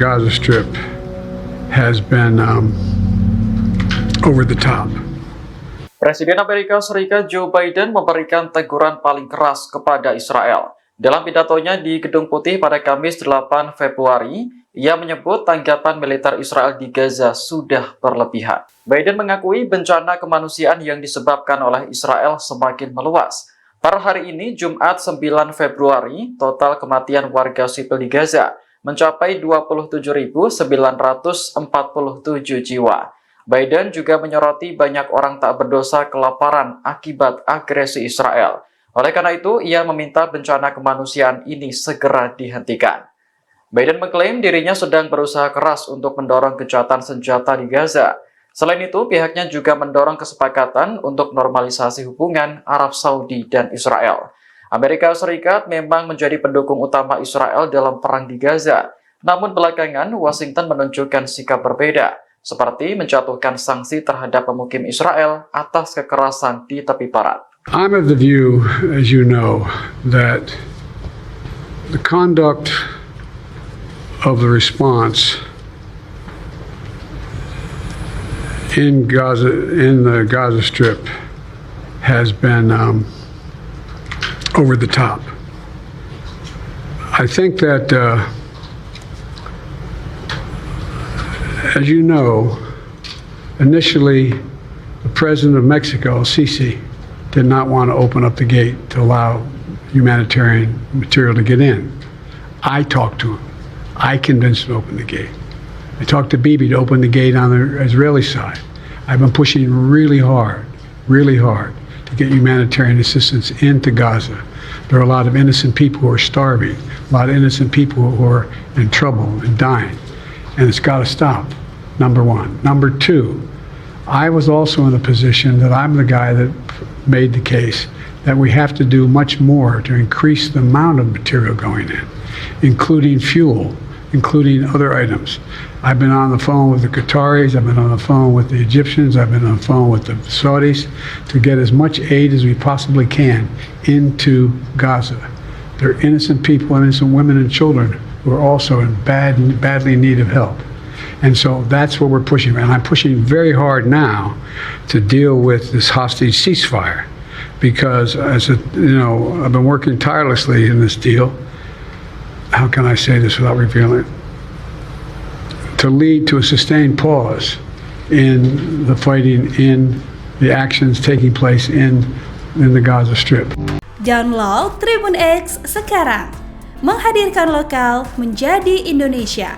Gaza Strip has been over the top. Presiden Amerika Serikat Joe Biden memberikan teguran paling keras kepada Israel. Dalam pidatonya di Gedung Putih pada Kamis 8 Februari, ia menyebut tanggapan militer Israel di Gaza sudah berlebihan. Biden mengakui bencana kemanusiaan yang disebabkan oleh Israel semakin meluas. Per hari ini, Jumat 9 Februari, total kematian warga sipil di Gaza mencapai 27.947 jiwa. Biden juga menyoroti banyak orang tak berdosa kelaparan akibat agresi Israel. Oleh karena itu, ia meminta bencana kemanusiaan ini segera dihentikan. Biden mengklaim dirinya sedang berusaha keras untuk mendorong gencatan senjata di Gaza. Selain itu, pihaknya juga mendorong kesepakatan untuk normalisasi hubungan Arab Saudi dan Israel. Amerika Serikat memang menjadi pendukung utama Israel dalam perang di Gaza. Namun belakangan, Washington menunjukkan sikap berbeda, seperti menjatuhkan sanksi terhadap pemukim Israel atas kekerasan di tepi barat. I'm of the view, as you know, that the conduct of the response in the Gaza Strip has been over the top. I think that, as you know, initially the president of Mexico, Sisi, did not want to open up the gate to allow humanitarian material to get in. I talked to him. I convinced him to open the gate. I talked to Bibi to open the gate on the Israeli side. I've been pushing really hard to get humanitarian assistance into Gaza. There are a lot of innocent people who are starving, a lot of innocent people who are in trouble and dying, and it's got to stop, number one. Number two, I was also in a position that I'm the guy that made the case that we have to do much more to increase the amount of material going in, including fuel, including other items. I've been on the phone with the Qataris, I've been on the phone with the Egyptians, I've been on the phone with the Saudis to get as much aid as we possibly can into Gaza. There are innocent people, innocent women and children who are also in badly in need of help. And so that's what we're pushing. And I'm pushing very hard now to deal with this hostage ceasefire because, I've been working tirelessly in this deal. How can I say this without revealing it? To lead to a sustained pause in the fighting, in the actions taking place in the Gaza Strip. Download Tribun X sekarang, menghadirkan lokal menjadi Indonesia.